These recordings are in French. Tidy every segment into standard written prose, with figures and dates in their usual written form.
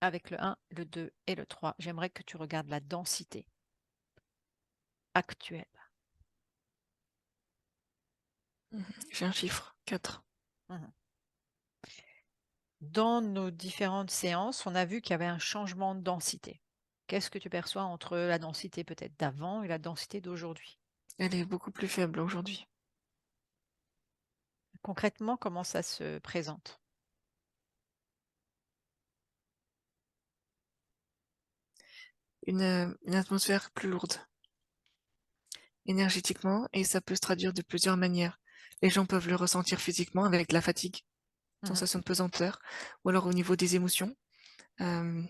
avec le 1, le 2 et le 3, j'aimerais que tu regardes la densité actuelle. J'ai un chiffre, 4. Mhm. Dans nos différentes séances, on a vu qu'il y avait un changement de densité. Qu'est-ce que tu perçois entre la densité peut-être d'avant et la densité d'aujourd'hui? Elle est beaucoup plus faible aujourd'hui. Concrètement, comment ça se présente? Une atmosphère plus lourde énergétiquement et ça peut se traduire de plusieurs manières. Les gens peuvent le ressentir physiquement avec la fatigue, Mhm. sensation de pesanteur, ou alors au niveau des émotions, euh,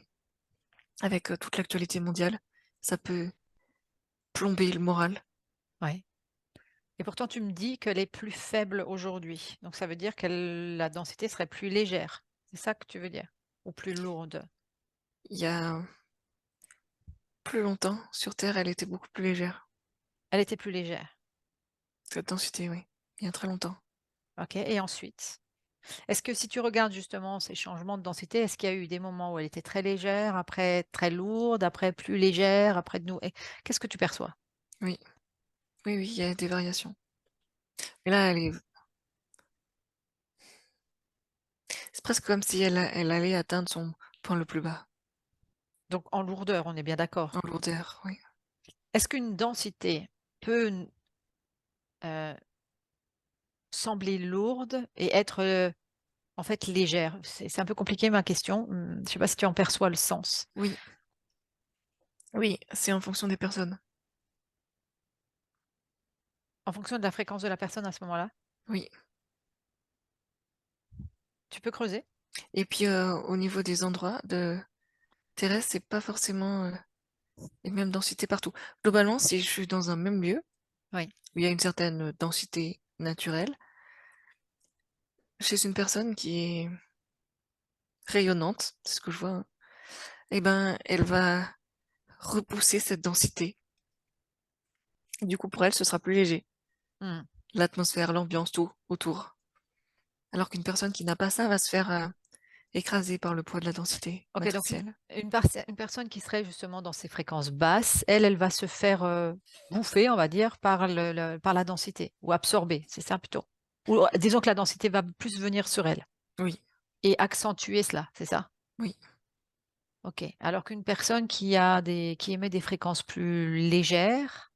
avec toute l'actualité mondiale, ça peut plomber le moral. Ouais. Et pourtant, tu me dis qu'elle est plus faible aujourd'hui. Donc, ça veut dire que la densité serait plus légère. C'est ça que tu veux dire? Ou plus lourde? Il y a plus longtemps, sur Terre, elle était beaucoup plus légère, Elle était plus légère. cette densité, oui. Il y a très longtemps. OK. Et ensuite? Est-ce que si tu regardes justement ces changements de densité, est-ce qu'il y a eu des moments où elle était très légère, après très lourde, après plus légère, après de nous? Qu'est-ce que tu perçois? Oui, oui, oui, il y a des variations. Et là, c'est presque comme si elle allait atteindre son point le plus bas, Donc, en lourdeur, on est bien d'accord. en lourdeur, oui. Est-ce qu'une densité peut euh, sembler lourde et être en fait légère? C'est un peu compliqué ma question. Je ne sais pas si tu en perçois le sens. Oui, oui, c'est en fonction des personnes. En fonction de la fréquence de la personne à ce moment-là, Oui. tu peux creuser? Et puis au niveau des endroits de terrestre, c'est pas forcément les mêmes densités partout. Globalement, si je suis dans un même lieu Oui. où il y a une certaine densité naturelle, chez une personne qui est rayonnante, c'est ce que je vois, hein, eh ben, elle va repousser cette densité. Du coup, pour elle, ce sera plus léger. Hmm. L'atmosphère, l'ambiance, tout autour. Alors qu'une personne qui n'a pas ça va se faire écraser par le poids de la densité Ok, donc matricielle. une personne qui serait justement dans ces fréquences basses, elle va se faire bouffer, on va dire, par par la densité ou absorber, c'est ça plutôt. Ou disons que la densité va plus venir sur elle Oui, et accentuer cela, c'est ça? oui. Ok. Alors qu'une personne qui émet des fréquences plus légères,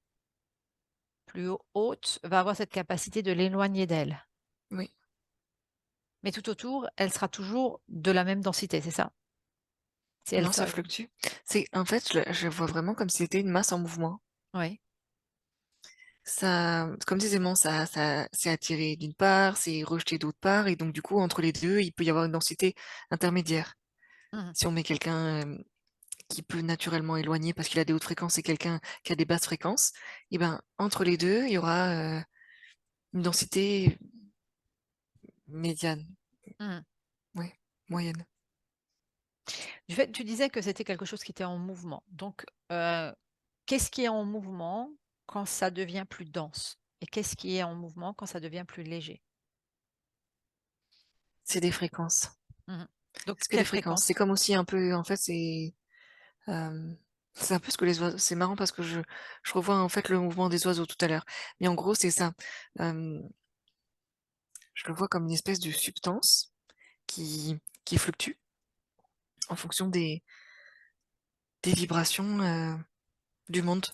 plus hautes, va avoir cette capacité de l'éloigner d'elle. Oui, Mais tout autour, elle sera toujours de la même densité, c'est ça? Si elle non, ça sort. fluctue. C'est, en fait, je vois vraiment comme si c'était une masse en mouvement. Oui. Ça, comme disait Mon, ça, c'est attiré d'une part, c'est rejeté d'autre part, et donc du coup, entre les deux, il peut y avoir une densité intermédiaire. Mhm. Si on met quelqu'un qui peut naturellement éloigner parce qu'il a des hautes fréquences et quelqu'un qui a des basses fréquences, et ben entre les deux, il y aura une densité médiane, Mhm. ouais, moyenne. Tu disais que c'était quelque chose qui était en mouvement. Donc, qu'est-ce qui est en mouvement quand ça devient plus dense? Et qu'est-ce qui est en mouvement quand ça devient plus léger? C'est des fréquences. Mhm. Donc, C'est que des quelle fréquences. C'est fréquence? comme aussi un peu, en fait, euh, c'est un peu ce que les oiseaux. C'est marrant parce que je revois en fait le mouvement des oiseaux tout à l'heure. Mais en gros, c'est ça. Euh, je le vois comme une espèce de substance qui fluctue en fonction des vibrations du monde.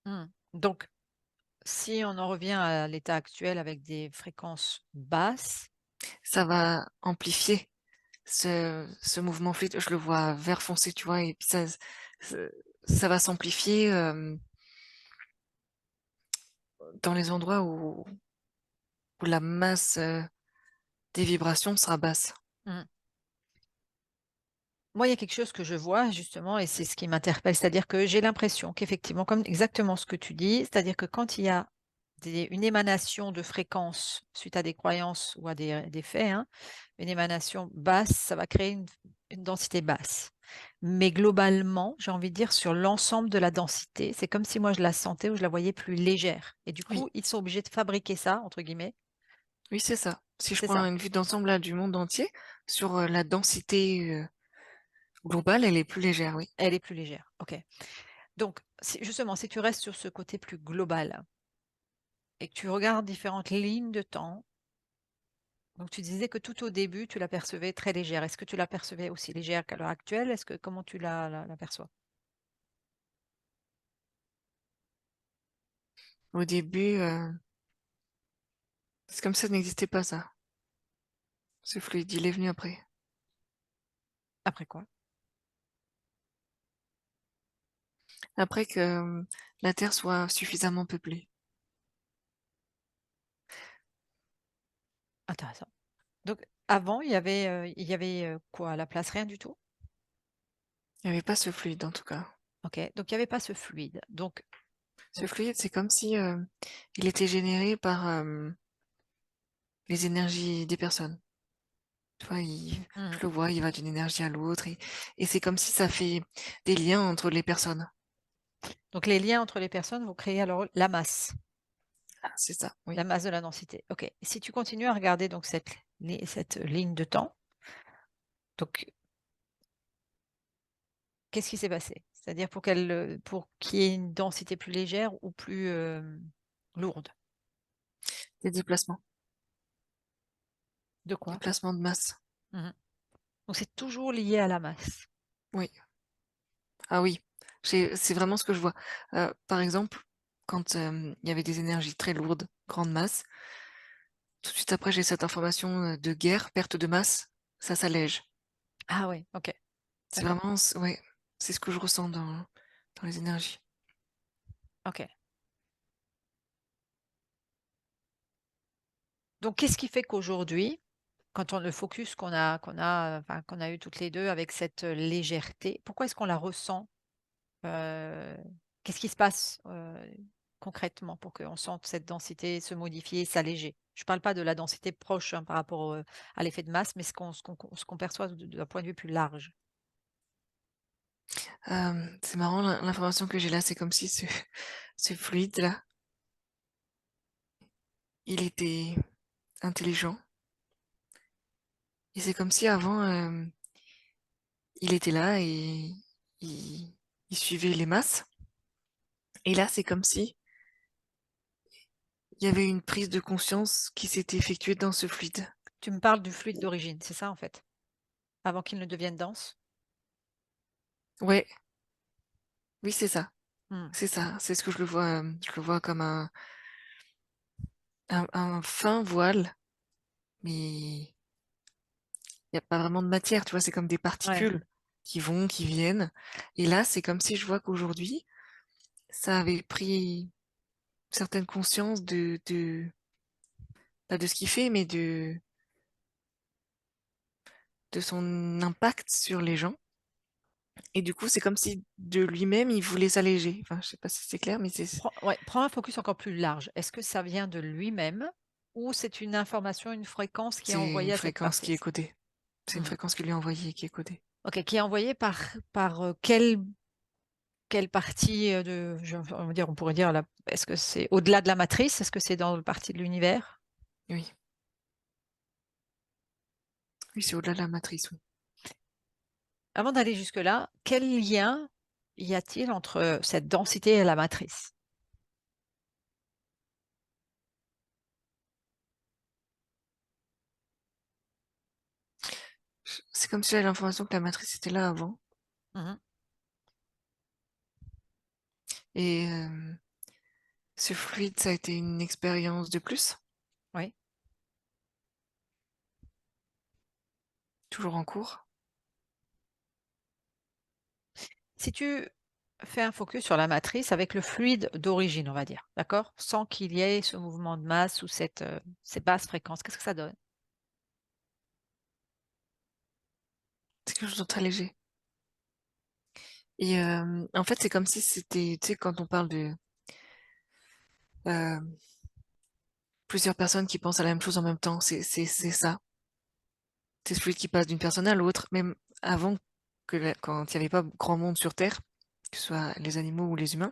Mhm. Donc, si on en revient à l'état actuel avec des fréquences basses, Ça va amplifier ce mouvement fluide. Je le vois vert foncé, tu vois, et puis ça, ça va s'amplifier dans les endroits où la masse des vibrations sera basse. mhm, moi, il y a quelque chose que je vois justement, et c'est ce qui m'interpelle, c'est-à-dire que j'ai l'impression qu'effectivement, comme exactement ce que tu dis, c'est-à-dire que quand il y a une émanation de fréquence suite à des croyances ou à des faits, hein, une émanation basse, ça va créer une densité basse. Mais globalement, j'ai envie de dire sur l'ensemble de la densité, c'est comme si moi je la sentais ou je la voyais plus légère. Et du Oui, coup, ils sont obligés de fabriquer ça, entre guillemets. oui, c'est ça. Si je C'est prends ça. une vue d'ensemble là du monde entier sur la densité Globale, elle est plus légère, oui. Elle est plus légère, OK. Donc justement, si tu restes sur ce côté plus global et que tu regardes différentes lignes de temps, donc tu disais que tout au début, tu l'apercevais très légère. Est-ce que tu l'apercevais aussi légère qu'à l'heure actuelle? Est-ce que comment tu l'aperçois? Au début, c'est comme si ça n'existait pas ça. Ce fluide, il est venu après. Après quoi? Après que, la Terre soit suffisamment peuplée. Intéressant. Donc avant, il y avait quoi à la place? Rien du tout? Il y avait pas ce fluide en tout cas. OK, donc il y avait pas ce fluide. Donc Ce fluide, c'est comme si, il était généré par, les énergies des personnes. Tu vois? Je mmh le vois, il va d'une énergie à l'autre et c'est comme si ça fait des liens entre les personnes. donc les liens entre les personnes vont créer alors Ah, c'est ça, oui. la masse de la densité. OK. Si tu continues à regarder donc cette ligne de temps, donc qu'est-ce qui s'est passé? C'est-à-dire pour qu'il y ait une densité plus légère ou plus, lourde? Des déplacements, De quoi? déplacements de masse. Mmh. Donc c'est toujours lié à la masse. Oui. Ah oui, c'est vraiment ce que je vois. Par exemple, quand, il y avait des énergies très lourdes, grande masse, tout de suite après j'ai cette information, de guerre, perte de masse, ça s'allège. Ah oui, OK, C'est d'accord, vraiment c ouais, c'est ce que je ressens dans les énergies. OK. Donc qu'est-ce qui fait qu'aujourd'hui, quand on le focus enfin qu'on a eu toutes les 2 avec cette, légèreté, pourquoi est-ce qu'on la ressent? Heu, Qu'est-ce qui se passe, concrètement pour qu'on sente cette densité se modifier, s'alléger? Je ne parle pas de la densité proche, hein, par rapport, à l'effet de masse, mais ce qu'on perçoit d'un point de vue plus large. C'est marrant l'information que j'ai là, c'est comme si ce ce fluide-là, il était intelligent et c'est comme si avant, il était là et il il suivait les masses et là, c'est comme si il y avait une prise de conscience qui s'était effectuée dans ce fluide. Tu me parles du fluide d'origine, c'est ça, en fait? Avant qu'il ne devienne dense? Ouais, oui, c'est ça. Mmh. C'est ça, c'est ce que je le vois comme un fin voile, mais il y a pas vraiment de matière, tu vois? C'est comme des Ouais. particules qui vont, qui viennent et là, c'est comme si je vois qu'aujourd'hui, ça avait pris une certaine conscience de pas de ce qu'il fait, mais de son impact sur les gens et du coup, c'est comme si de lui-même, il voulait s'alléger. Enfin, je sais pas si c'est clair, mais c'est Prends un focus encore plus large. Est-ce que ça vient de lui-même ou c'est une information, une fréquence qui est c'est une envoyée à cette fréquence partie? qui est codée. C'est une Mmh. fréquence qui lui est envoyée et qui est codée. OK, qui est envoyée par, quelle partie, on va dire on pourrait dire est-ce que c'est au-delà de la matrice? Est-ce que c'est dans le partie de l'univers? Oui, oui, c'est au-delà de la matrice, oui. Avant d'aller jusque-là, quel lien y a-t-il entre cette densité et la matrice? C'est comme si j'avais l'information que la matrice était là avant Mmh. et ce fluide, ça a été une expérience de plus, Oui. toujours en cours. Si tu fais un focus sur la matrice avec le fluide d'origine, on va dire, d'accord? Sans qu'il y ait ce mouvement de masse ou ces basses fréquences, qu'est-ce que ça donne? C'est quelque chose de très léger et en fait, c'est comme si c'était tu sais, quand on parle de, heu, plusieurs personnes qui pensent à la même chose en même temps, c'est ça. C'est ce fluide qui passe d'une personne à l'autre, même avant que la quand il y avait pas grand monde sur terre, que ce soit les animaux ou les humains.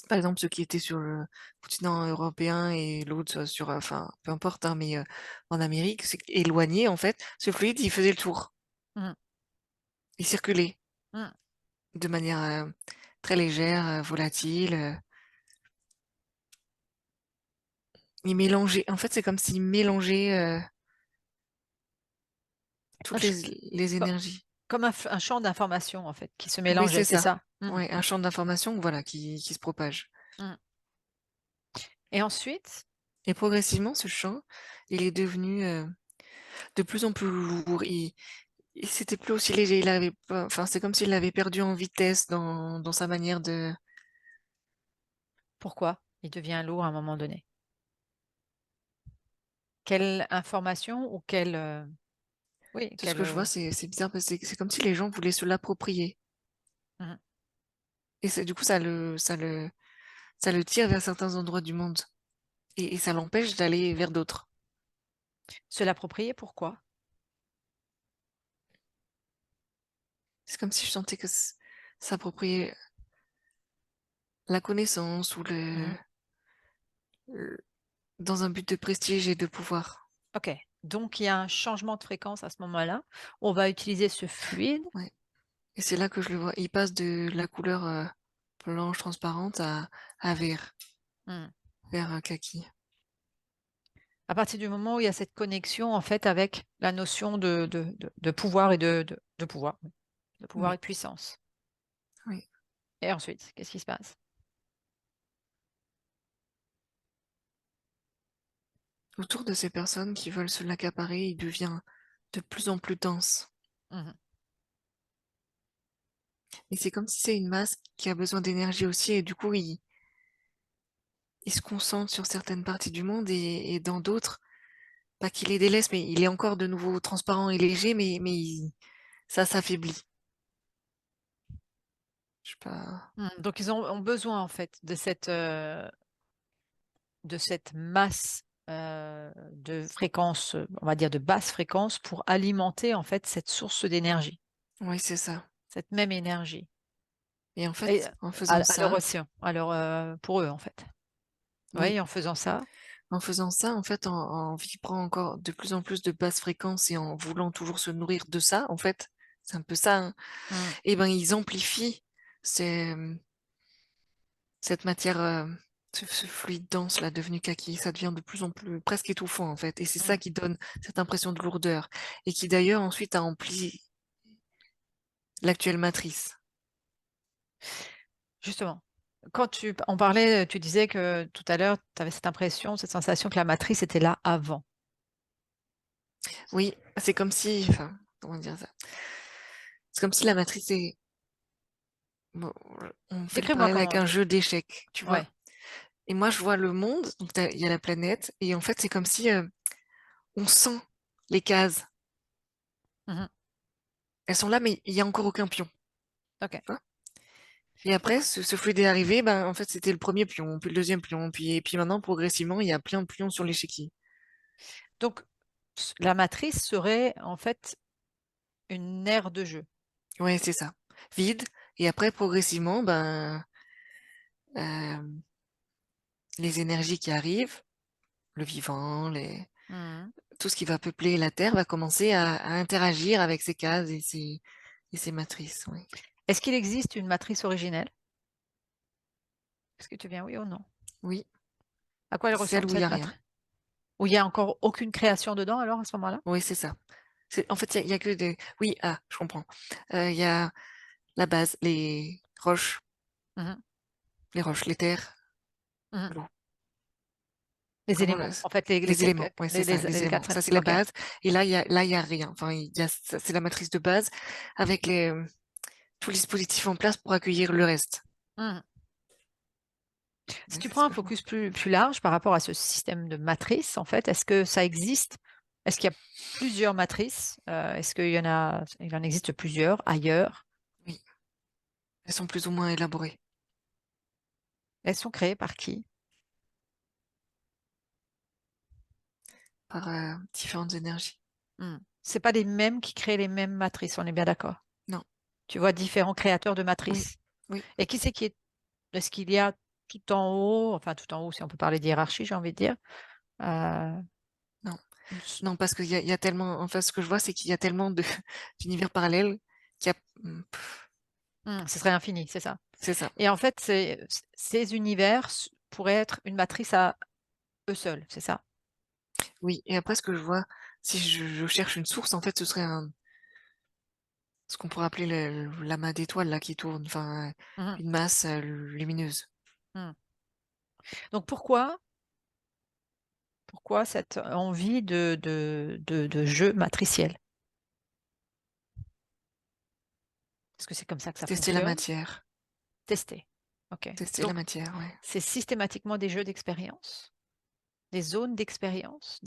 Par exemple, ceux qui étaient sur le continent européen et l'autre sur, enfin, peu importe, hein, mais en Amérique, c'est éloigné en fait, ce fluide, il faisait le tour Mmh. et circuler Mmh. de manière, très légère, volatile, et mélanger. En fait, c'est comme s'il mélangeait, Un toutes ch les co énergies. comme un champ d'information, en fait, qui se Oui, mélangeait, c'est c'est ça. ça? Mmh. Ouais, un champ d'information, voilà, qui se propage, Mmh. Et ensuite? et progressivement, ce champ, il est devenu, de plus en plus lourd. Et c'était plus aussi léger. Il avait pas, enfin, c'est comme s'il avait perdu en vitesse dans sa manière de. Pourquoi il devient lourd à un moment donné? Quelle information ou quelle, oui, De ce que je vois, c'est bizarre parce que c'est comme si les gens voulaient se l'approprier, mmh, et c'est du coup ça le tire vers certains endroits du monde, et ça l'empêche d'aller vers d'autres. se l'approprier, pourquoi? C'est comme si je sentais que s'approprier la connaissance ou Mmh. le dans un but de prestige et de pouvoir. OK, donc il y a un changement de fréquence à ce moment-là. On va utiliser ce fluide. Ouais, et c'est là que je le vois. Il passe de la couleur, blanche transparente à vert, Mmh. vert, kaki. À partir du moment où il y a cette connexion, en fait, avec la notion de pouvoir et de pouvoir, oui, de pouvoir Oui, et de puissance. oui. Et ensuite, qu'est-ce qui se passe? Autour de ces personnes qui veulent se l'accaparer, il devient de plus en plus dense. Mmh. Et c'est comme si c'est une masse qui a besoin d'énergie aussi, et du coup, il se concentre sur certaines parties du monde, et dans d'autres, pas qu'il les délaisse, mais il est encore de nouveau transparent et léger, mais ça s'affaiblit. Je sais pas. Mmh. Donc ils ont besoin, en fait, de cette masse, de fréquence, on va dire de basse fréquence pour alimenter, en fait, cette source d'énergie, Oui, c'est ça. cette même énergie Et en et fait, en faisant à leur ça, océan, à leur, pour eux, en fait. oui, Oui, en faisant ça. en fait, en vibrant encore de plus en plus de basses fréquences et en voulant toujours se nourrir de ça, en fait, c'est un peu ça, hein, Mmh. et ben, ils amplifient ces, cette matière, ce fluide dense là devenu kaki. Ça devient de plus en plus presque étouffant, en fait, et c'est ça Mmh. qui donne cette impression de lourdeur, et qui d'ailleurs ensuite a empli l'actuelle matrice. Justement, quand on parlait, tu disais que tout à l'heure, tu avais cette impression, cette sensation que la matrice était là avant. Oui, c'est comme si, enfin, comment dire ça? C'est comme si la matrice est, bon, on fait le Décris-moi parallèle avec comment. un jeu d'échecs, tu vois? Ouais. Et moi, je vois le monde, donc il y a la planète, et en fait, c'est comme si, on sent les cases. Mmh. Elles sont là, mais il y a encore aucun pion, OK. tu vois? Et après, ce fluide est arrivé, ben, en fait, c'était le premier pion, puis le deuxième pion, puis maintenant, progressivement, il y a plein de pions sur l'échiquier. Donc la matrice serait en fait une aire de jeu. Ouais, c'est ça. Vide, et après, progressivement, ben, euh, les énergies qui arrivent, le vivant, Mmh. tout ce qui va peupler la Terre va commencer à interagir avec ces cases et ces matrices. Oui. Est-ce qu'il existe une matrice originelle? Est-ce que tu viens oui ou non? Oui, À quoi elle celle ressemble où il n'y cette a rien. matrice? Où il y a encore aucune création dedans alors à ce moment-là? Oui, c'est ça. En fait, il y a que des. Oui, ah, je comprends. Il y a la base, Mmh. les roches, les terres, Mmh. l'eau. Les Comment éléments, en fait les les éléments, ouais, c'est ça, les les éléments. 4 Ça, éléments. c'est la OK. base. Et là, il y a rien. Enfin, c'est la matrice de base avec tout le dispositif en place pour accueillir le reste. Mmh. Si Ouais, tu c'est prends ce un que je vois. focus plus large par rapport à ce système de matrice, en fait, est-ce que ça existe? Est-ce qu'il y a plusieurs matrices? Est-ce il en existe plusieurs ailleurs? Oui, elles sont plus ou moins élaborées Elles sont créées par qui? par différentes énergies. Mmh. C'est pas les mêmes qui créent les mêmes matrices, on est bien d'accord? Non, Tu vois différents créateurs de oui, matrices. oui, Et qui c'est qui est est-ce qu'il y a tout en haut, enfin tout en haut si on peut parler de hiérarchie, j'ai envie de dire, heu, non. une s Non, parce il y a tellement, en fait, ce que je vois, c'est qu'il y a tellement de d'univers parallèles qui a Ce serait infini, c'est ça. c'est ça. Et en fait, ces univers pourraient être une matrice à eux seuls, c'est ça? Oui et après ce que je vois, si je cherche une source, en fait, ce serait ce qu'on pourrait appeler le l'amas d'étoiles là qui tourne, enfin, Mmh. une masse, lumineuse. Mmh. Donc pourquoi cette envie de jeu matriciel? Est-ce que c'est comme ça que ça Tester la fonctionne? matière, Tester. OK. tester la Donc matière, ouais. c'est systématiquement des jeux d'expérience? Des zones d'expérience?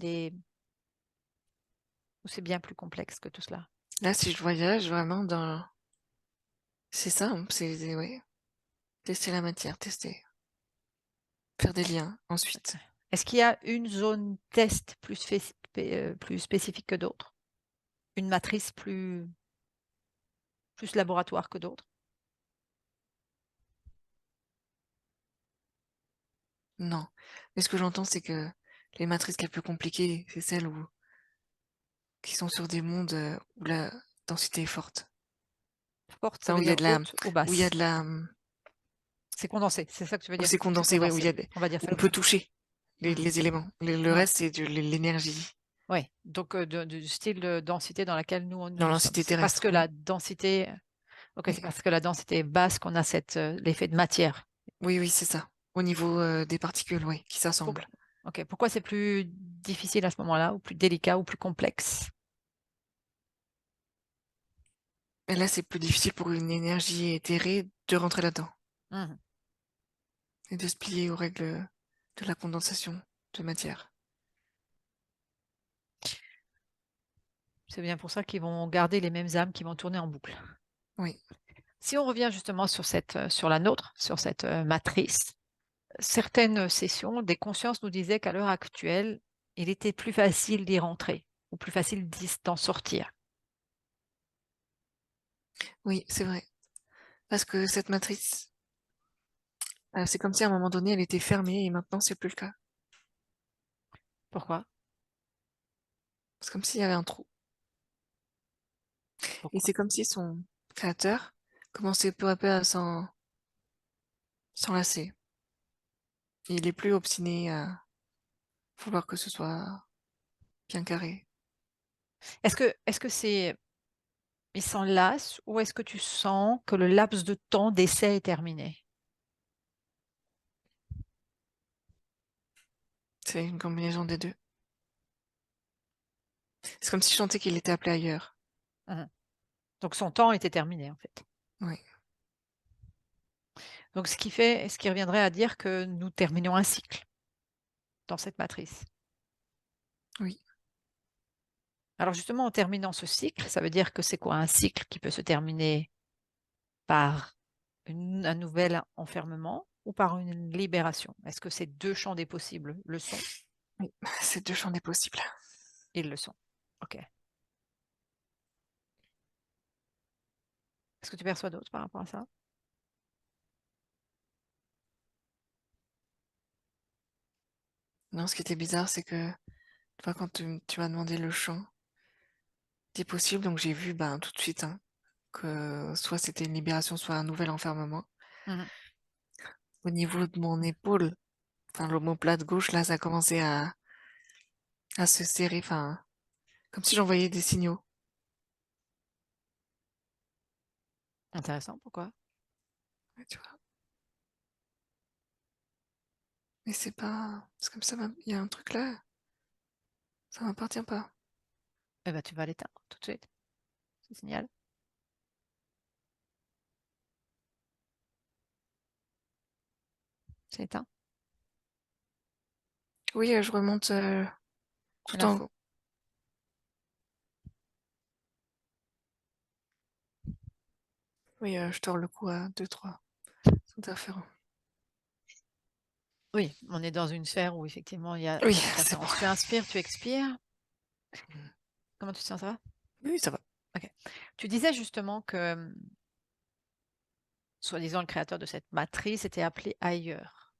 Ou c'est bien plus complexe que tout cela? Là, si je voyage vraiment dans c'est ça, hein, c'est ouais, tester la matière, tester, faire des liens ensuite. Est-ce qu'il y a une zone test plus spécifique que d'autres? Une matrice plus laboratoire que d'autres? Non, mais ce que j'entends, c'est que les matrices les plus compliquées, c'est celles qui sont sur des mondes, où la densité est forte. Forte, ça Enfin, veut dire haute ou où il y a basse? de la, C'est condensé, c'est ça que tu veux où dire? c'est C'est condensé, ouais, condensé. On va dire où ça on comme peut ça. toucher Mmh. les éléments. Le Ouais. reste, c'est de l'énergie Ouais, donc du style de densité dans laquelle dans nous sommes. l'entité C'est parce que terrestre, oui. la densité OK, Oui, c'est parce que la densité est basse qu'on a l'effet de matière. oui, oui, c'est ça. Au niveau, des particules, oui, qui Pourquoi s'assemblent. OK, pourquoi c'est plus difficile à ce moment-là ou plus délicat ou plus complexe? Et là, c'est plus difficile pour une énergie éthérée de rentrer là-dedans Mmh. et de se plier aux règles, de la condensation de matière. C'est bien pour ça qu'ils vont garder les mêmes âmes qui vont tourner en boucle. Oui, Si on revient justement sur la nôtre, sur cette, matrice, certaines sessions, des consciences nous disaient qu'à l'heure actuelle, il était plus facile d'y rentrer ou plus facile d'en sortir. oui, c'est vrai. Parce que cette matrice, c'est comme si à un moment donné, elle était fermée et maintenant c'est plus le cas. Pourquoi? C'est comme s'il y avait un trou. Et Pourquoi? c'est comme si son créateur commençait peu à peu à s'enlacer. Il est plus obstiné à vouloir que ce soit bien carré. Est-ce que c'est il s'en lasse ou est-ce que tu sens que le laps de temps d'essai est terminé? C'est une combinaison des deux. C'est comme si je sentais qu'il était appelé ailleurs. Mmh. Donc son temps était terminé en fait. Oui, Donc ce qui reviendrait à dire que nous terminons un cycle dans cette matrice. oui. Alors justement en terminant ce cycle, ça veut dire que c'est quoi un cycle qui peut se terminer par un nouvel enfermement ou par une libération? Est-ce que ces 2 champs des possibles le sont? Oui, c'est deux champs des possibles. Ils le sont. OK. Est-ce que tu perçois d'autres par rapport à ça? Non, ce qui était bizarre, c'est que, tu vois, quand tu m'as demandé le champ des possibles, donc j'ai vu, ben, tout de suite, hein, que soit c'était une libération, soit un nouvel enfermement. Mmh. Au niveau de mon épaule, enfin l'omoplate gauche, là, ça a commencé à se serrer, enfin, comme si j'envoyais des signaux. Intéressant, pourquoi? Ouais, tu vois. Mais c'est comme ça, il y a un truc là, ça m'appartient pas. Eh ben, tu vas l'éteindre tout de suite, ce signal. C'est éteint. Oui, je remonte tout en L'info. haut. Oui, je tords le cou à deux, trois interférents. Oui, on est dans une sphère où effectivement il y a Oui, des c'est bon. interférences. Tu inspires, tu expires. Comment tu te sens, ça va? Oui, ça va. OK. Tu disais justement que, soi-disant, le créateur de cette matrice était appelé ailleurs.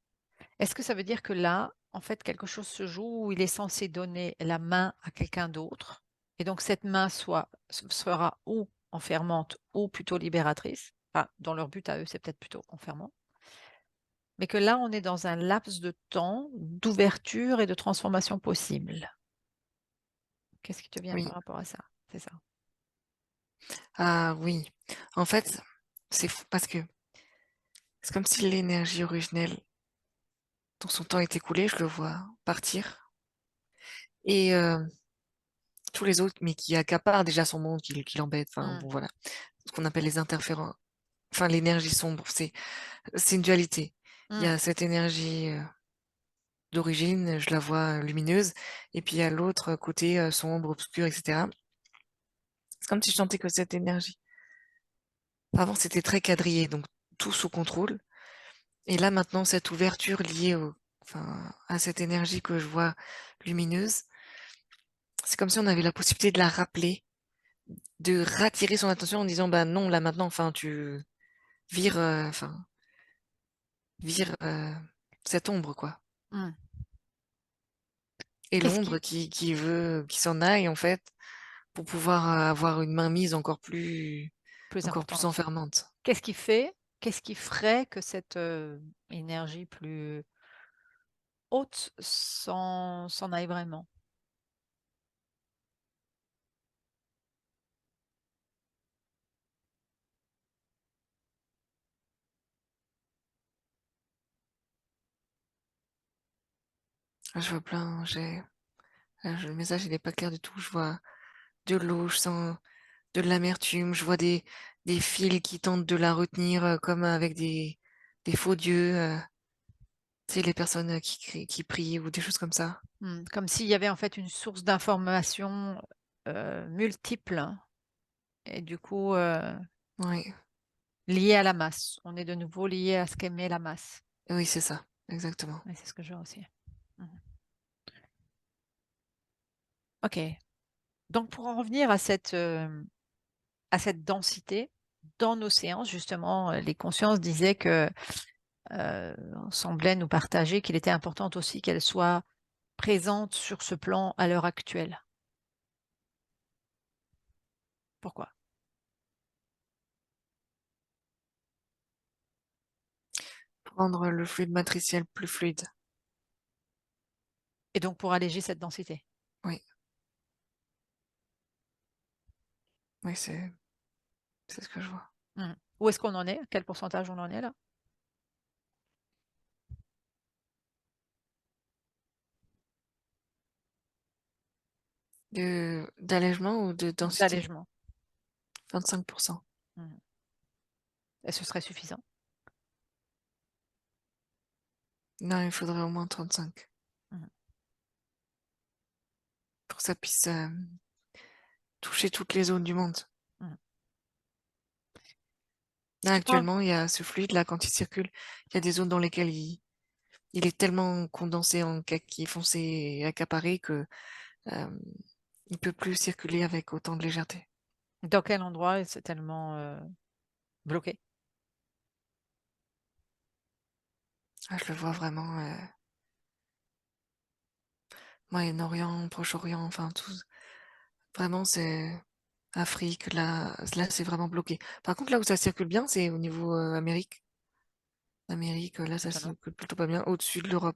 Est-ce que ça veut dire que là, en fait, quelque chose se joue où il est censé donner la main à quelqu'un d'autre et donc cette main sera ou enfermantes ou plutôt libératrices. Enfin, dans leur but à eux, c'est peut-être plutôt enfermant. Mais que là, on est dans un laps de temps d'ouverture et de transformation possible. Qu'est-ce qui te vient Oui. par rapport à ça? C'est ça. Ah oui. En fait, c'est fou parce que c'est comme si l'énergie originelle, dans son temps est écoulé, je le vois partir. Et tous les autres, mais qui accaparent déjà son monde, qui l'embête. Enfin Mm, bon voilà. Ce qu'on appelle les interférents. Enfin l'énergie sombre, c'est une dualité. Il y mm, a cette énergie d'origine, je la vois lumineuse, et puis il y a l'autre côté sombre, obscur, etc. C'est comme si je sentais que cette énergie. Avant, c'était très quadrillé, donc tout sous contrôle. Et là, maintenant, cette ouverture liée enfin, à cette énergie que je vois lumineuse, c'est comme si on avait la possibilité de la rappeler, de rattirer son attention en disant, bah non, là maintenant, enfin, tu vires, enfin, vire cette ombre, quoi. mm. Et Qu'est-ce l'ombre qui qui veut, qui s'en aille, en fait, pour pouvoir avoir une mainmise plus encore plus importante? enfermante. Qu'est-ce qui ferait que cette énergie plus haute s'en aille vraiment? Ah, je vois plein, le message, il est pas clair du tout. Je vois de l'eau, je sens de l'amertume, je vois des fils qui tentent de la retenir comme avec des faux dieux, tu sais, les personnes qui prient ou des choses comme ça. Comme s'il y avait en fait une source d'information multiple et du coup Oui, liée à la masse. On est de nouveau lié à ce qu'aimait la masse. oui, c'est ça, exactement. Et c'est ce que je vois aussi. Mhm. Ok. Donc pour en revenir à cette densité, dans nos séances, justement, les consciences disaient que on semblait nous partager qu'il était important aussi qu'elle soit présente sur ce plan à l'heure actuelle. Pourquoi? Pour rendre le fluide matriciel plus fluide. Et donc pour alléger cette densité. Oui, oui, c'est ce que je vois. Mhm. Où est-ce qu'on en est? Quel pourcentage on en est là? D'allègement ou de densité? D'allègement. 25%. Mhm. Et ce serait suffisant. Non, il faudrait au moins 35 Mhm. pour que ça puisse toucher toutes les zones du monde. Mhm. Là, Si tu prends, actuellement, il y a ce fluide-là, quand il circule, il y a des zones dans lesquelles il est tellement condensé en kaki foncé et accaparé que euh, il peut plus circuler avec autant de légèreté. dans quel endroit c'est tellement bloqué? Ah, je le vois vraiment, Moyen-Orient, Proche-Orient, enfin tout. Vraiment, c'est Afrique, là, c'est vraiment bloqué. Par contre, là où ça circule bien, c'est au niveau Amérique. Amérique, là, ça Étonnant. circule plutôt pas bien. Au-dessus de l'Europe.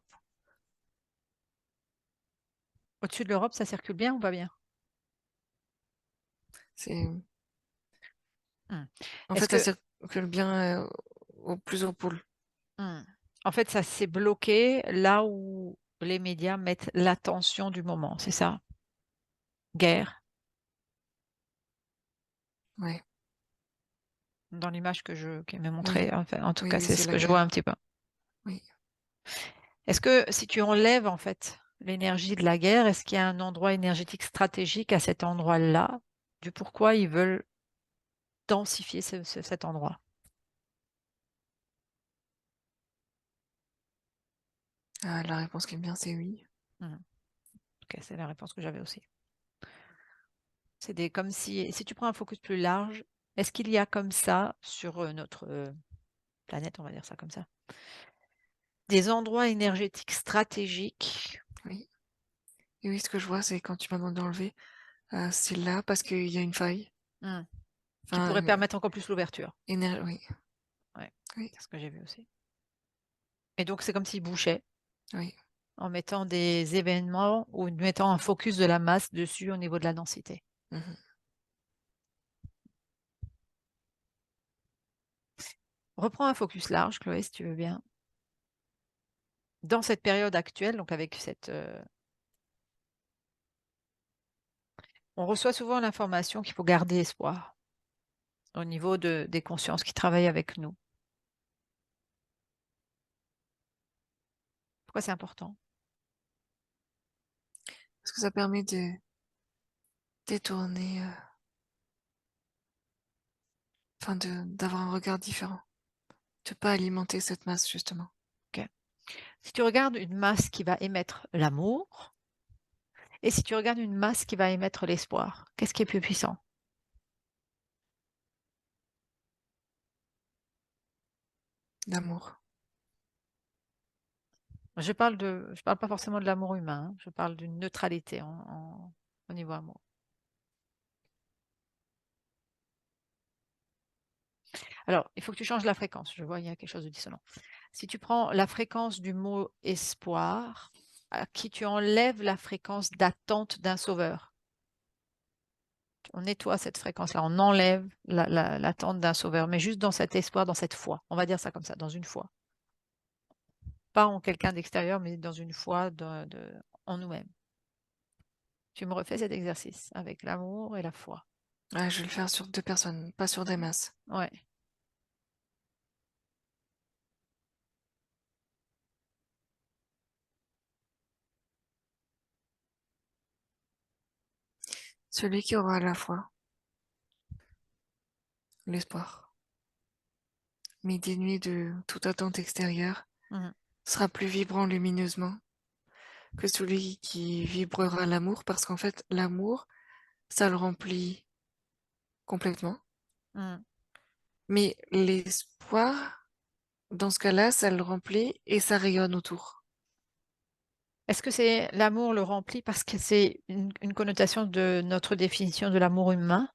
Au-dessus de l'Europe, ça circule bien ou pas bien? C'est, Mhm. en Est-ce fait, ça que, circule bien plus au pôle. mhm. En fait, ça s'est bloqué là où les médias mettent l'attention du moment, c'est ça? Guerre, Ouais. dans l'image qui m'est Oui, montrée. Enfin, en tout oui, cas, oui, c'est c'est ce la que je vois un guerre. petit peu. Oui. Est-ce que si tu enlèves en fait l'énergie de la guerre, est-ce qu'il y a un endroit énergétique stratégique à cet endroit-là, du pourquoi ils veulent densifier cet endroit? Ah, la réponse qui est bien, c'est oui. Mhm. Ok, c'est la réponse que j'avais aussi. Comme si tu prends un focus plus large, est-ce qu'il y a comme ça sur notre planète, on va dire ça comme ça, des endroits énergétiques stratégiques? Oui. Et oui, ce que je vois, c'est quand tu m'as demandé d'enlever, c'est là parce qu'il y a une faille. Hmm. Qui Enfin, pourrait permettre encore plus l'ouverture. oui, Ouais, oui, c'est ce que j'ai vu aussi. Et donc c'est comme s'il bouchait oui. en mettant des événements ou en mettant un focus de la masse dessus au niveau de la densité. Mmh. Reprends un focus large, Chloé, si tu veux bien. Dans cette période actuelle, donc avec cette, on reçoit souvent l'information qu'il faut garder espoir au niveau des consciences qui travaillent avec nous. Pourquoi c'est important? Parce que ça permet de détourner, enfin d'avoir un regard différent, de pas alimenter cette masse justement. OK. Si tu regardes une masse qui va émettre l'amour et si tu regardes une masse qui va émettre l'espoir, qu'est-ce qui est plus puissant? L'amour. Je parle pas forcément de l'amour humain, hein, je parle d'une neutralité au niveau amour. Alors, il faut que tu changes la fréquence. Je vois, il y a quelque chose de dissonant. Si tu prends la fréquence du mot espoir, à qui tu enlèves la fréquence d'attente d'un sauveur. On nettoie cette fréquence-là, on enlève l'attente d'un sauveur, mais juste dans cet espoir, dans cette foi. On va dire ça comme ça, dans une foi. Pas en quelqu'un d'extérieur, mais dans une foi en nous-mêmes. Tu me refais cet exercice avec l'amour et la foi. Ouais, je vais le faire sur 2 personnes, pas sur des masses. Ouais. Celui qui aura la foi, l'espoir, mais dénué de toute attente extérieure, Mhm. sera plus vibrant lumineusement que celui qui vibrera l'amour, parce qu'en fait, l'amour, ça le remplit complètement. Mhm. Mais l'espoir, dans ce cas-là, ça le remplit et ça rayonne autour. Est-ce que c'est l'amour le remplit parce que c'est une connotation de notre définition de l'amour humain?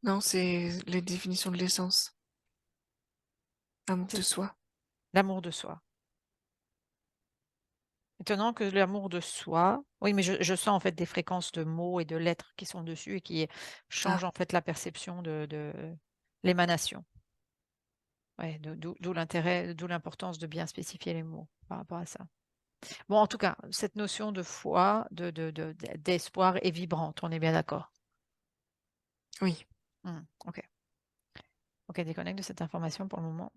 Non, c'est les définitions de l'essence, l'amour de C'est soi. l'amour de soi. Étonnant que l'amour de soi, oui, mais je sens en fait des fréquences de mots et de lettres qui sont dessus et qui changent Ah, en fait la perception de l'émanation. Ouais, d'où l'intérêt, d'où l'importance de bien spécifier les mots par rapport à ça. Bon, en tout cas, cette notion de foi, d'espoir est vibrante, on est bien d'accord. oui. Ok. Ok, déconnecte de cette information pour le moment.